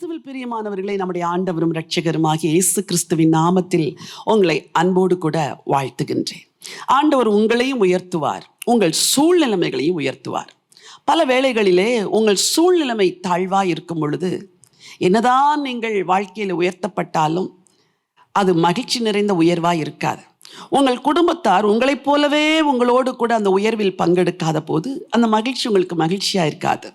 கிறிஸ்துவில் பிரியமானவர்களை, நம்முடைய ஆண்டவரும் இரட்சகருமாகிய இயேசு கிறிஸ்துவின் நாமத்தில் உங்களை அன்போடு கூட வாழ்த்துகின்றேன். ஆண்டவர் உங்களையும் உயர்த்துவார், உங்கள் சூழ்நிலைமைகளையும் உயர்த்துவார். பல வேளைகளிலே உங்கள் சூழ்நிலைமை தாழ்வாய் இருக்கும் பொழுது, என்னதான் நீங்கள் வாழ்க்கையில் உயர்த்தப்பட்டாலும் அது மகிழ்ச்சி நிறைந்த உயர்வாய் இருக்காது. உங்கள் குடும்பத்தார் உங்களைப் போலவே உங்களோடு கூட அந்த உயர்வில் பங்கெடுக்காத போது அந்த மகிழ்ச்சி உங்களுக்கு மகிழ்ச்சியாக இருக்காது.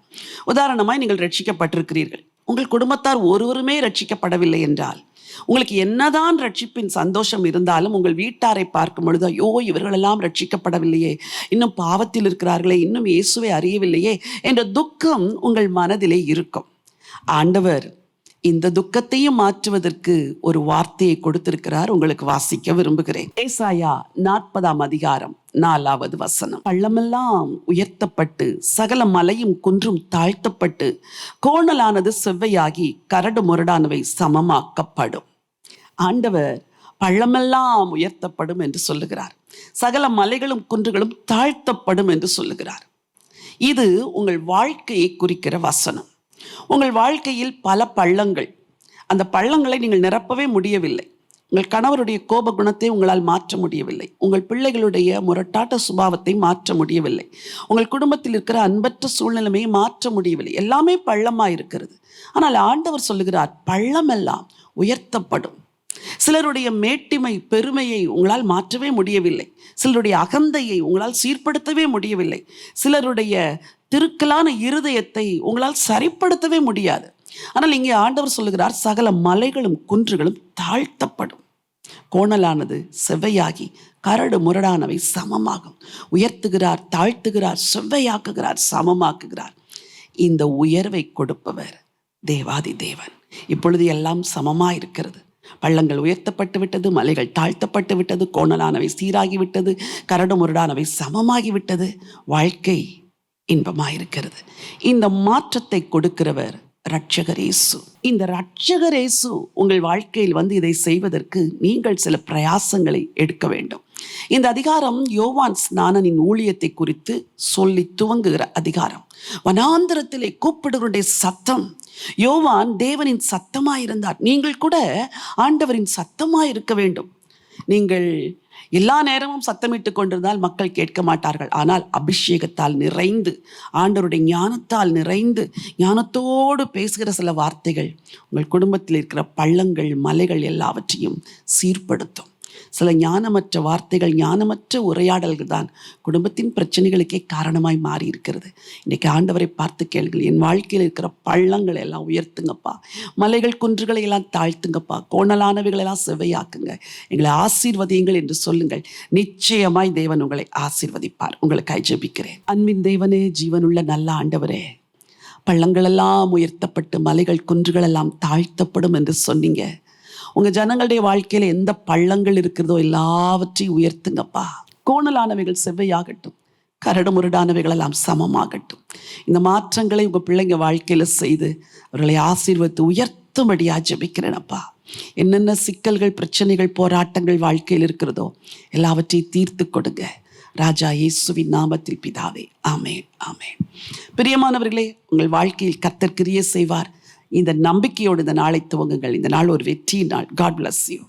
உதாரணமாய், நீங்கள் ரட்சிக்கப்பட்டிருக்கிறீர்கள், உங்கள் குடும்பத்தார் ஒருவருமே ரட்சிக்கப்படவில்லை என்றால், உங்களுக்கு என்னதான் ரட்சிப்பின் சந்தோஷம் இருந்தாலும் உங்கள் வீட்டாரை பார்க்கும் பொழுது, ஐயோ இவர்களெல்லாம் ரட்சிக்கப்படவில்லையே, இன்னும் பாவத்தில் இருக்கிறார்களே, இன்னும் இயேசுவை அறியவில்லையே என்ற துக்கம் உங்கள் மனதிலே இருக்கும். ஆண்டவர் இந்த துக்கத்தையும் மாற்றுவதற்கு ஒரு வார்த்தையை கொடுத்திருக்கிறார். உங்களுக்கு வாசிக்க விரும்புகிறேன். ஏசாயா 40ஆம் அதிகாரம் 4வது வசனம். பள்ளமெல்லாம் உயர்த்தப்பட்டு சகல மலையும் குன்றும் தாழ்த்தப்பட்டு கோணலானது செவ்வையாகி கரடு முரடானவை சமமாக்கப்படும். ஆண்டவர் பள்ளமெல்லாம் உயர்த்தப்படும் என்று சொல்லுகிறார். சகல மலைகளும் குன்றுகளும் தாழ்த்தப்படும் என்று சொல்லுகிறார். இது உங்கள் வாழ்க்கையை குறிக்கிற வசனம். உங்கள் வாழ்க்கையில் பல பள்ளங்கள், அந்த பள்ளங்களை நீங்கள் நிரப்பவே முடியவில்லை. உங்கள் கணவருடைய கோப குணத்தை உங்களால் மாற்ற முடியவில்லை. உங்கள் பிள்ளைகளுடைய முரட்டாட்ட சுபாவத்தை மாற்ற முடியவில்லை. உங்கள் குடும்பத்தில் இருக்கிற அன்பற்ற சூழ்நிலைமையை மாற்ற முடியவில்லை. எல்லாமே பள்ளமாக இருக்கிறது. ஆனால் ஆண்டவர் சொல்லுகிறார், பள்ளமெல்லாம் உயர்த்தப்படும். சிலருடைய மேட்டிமை பெருமையை உங்களால் மாற்றவே முடியவில்லை. சிலருடைய அகந்தையை உங்களால் சீர்படுத்தவே முடியவில்லை. சிலருடைய திருக்கலான இருதயத்தை உங்களால் சரிப்படுத்தவே முடியாது. ஆனால் இங்கே ஆண்டவர் சொல்லுகிறார், சகல மலைகளும் குன்றுகளும் தாழ்த்தப்படும், கோணலானது செவ்வையாகி கரடு முரடானவை சமமாகும். உயர்த்துகிறார், தாழ்த்துகிறார், செவ்வையாக்குகிறார், சமமாக்குகிறார். இந்த உயர்வை கொடுப்பவர் தேவாதி தேவன். இப்பொழுது எல்லாம் சமமாயிருக்கிறது. பள்ளங்கள் உயர்த்தப்பட்டு விட்டது, மலைகள் தாழ்த்தப்பட்டு விட்டது, கோணலானவை சீராகிவிட்டது, கரடு முரடானவை சமமாகிவிட்டது. வாழ்க்கை இன்பமாயிருக்கிறது. இந்த மாற்றத்தை கொடுக்கிறவர் இரட்சகர் இயேசு. இந்த இரட்சகர் இயேசு உங்கள் வாழ்க்கையில் வந்து இதை செய்வதற்கு நீங்கள் சில பிரயாசங்களை எடுக்க வேண்டும். இந்த அதிகாரம் யோவான் ஸ்நானனின் ஊழியத்தை குறித்து சொல்லி துவங்குகிற அதிகாரம். வனாந்திரத்திலே கூப்பிடுவருடைய சத்தம். யோவான் தேவனின் சத்தமாயிருந்தார். நீங்கள் கூட ஆண்டவரின் சத்தமாயிருக்க வேண்டும். நீங்கள் எல்லா நேரமும் சத்தமிட்டு கொண்டிருந்தால் மக்கள் கேட்க மாட்டார்கள். ஆனால் அபிஷேகத்தால் நிறைந்து, ஆண்டவருடைய ஞானத்தால் நிறைந்து, ஞானத்தோடு பேசுகிற சில வார்த்தைகள் உங்கள் குடும்பத்தில் இருக்கிற பள்ளங்கள் மலைகள் எல்லாவற்றையும் சீர்படுத்தும். சில ஞானமற்ற வார்த்தைகள், ஞானமற்ற உரையாடல்கள் தான் குடும்பத்தின் பிரச்சனைகளுக்கே காரணமாய் மாறி இருக்கிறது. இன்னைக்கு ஆண்டவரை பார்த்து கேளுங்கள், என் வாழ்க்கையில் இருக்கிற பள்ளங்களை எல்லாம் உயர்த்துங்கப்பா, மலைகள் குன்றுகளை எல்லாம் தாழ்த்துங்கப்பா, கோணலானவைகளை எல்லாம் செவ்வையாக்குங்க, எங்களை ஆசீர்வதியுங்கள் என்று சொல்லுங்கள். நிச்சயமாய் தேவன் உங்களை ஆசீர்வதிப்பார். உங்களுக்காய் ஜெபிக்கிறேன். அன்பின் தேவனே, ஜீவனுள்ள நல்ல ஆண்டவரே, பள்ளங்களெல்லாம் உயர்த்தப்பட்டு மலைகள் குன்றுகள் எல்லாம் தாழ்த்தப்படும் என்று சொன்னீங்க. உங்கள் ஜனங்களுடைய வாழ்க்கையில் எந்த பள்ளங்கள் இருக்கிறதோ எல்லாவற்றையும் உயர்த்துங்கப்பா. கோணலானவைகள் செவ்வையாகட்டும், கரடு முரடானவைகள் எல்லாம் சமமாகட்டும். இந்த மாற்றங்களை உங்கள் பிள்ளைங்க வாழ்க்கையில் செய்து அவர்களை ஆசீர்வதித்து உயர்த்தும்படியாக ஜெபிக்கிறேனப்பா. என்னென்ன சிக்கல்கள், பிரச்சனைகள், போராட்டங்கள் வாழ்க்கையில் இருக்கிறதோ எல்லாவற்றையும் தீர்த்து கொடுங்க ராஜா இயேசுவின் நாமத்தில் பிதாவே, ஆமென், ஆமென். பிரியமானவர்களே, உங்கள் வாழ்க்கையில் கர்த்தர் கிரியை செய்வார். இந்த நம்பிக்கையோடு இந்த நாளை துவங்குங்கள். இந்த நாள் ஒரு வெற்றி நாள். God bless you.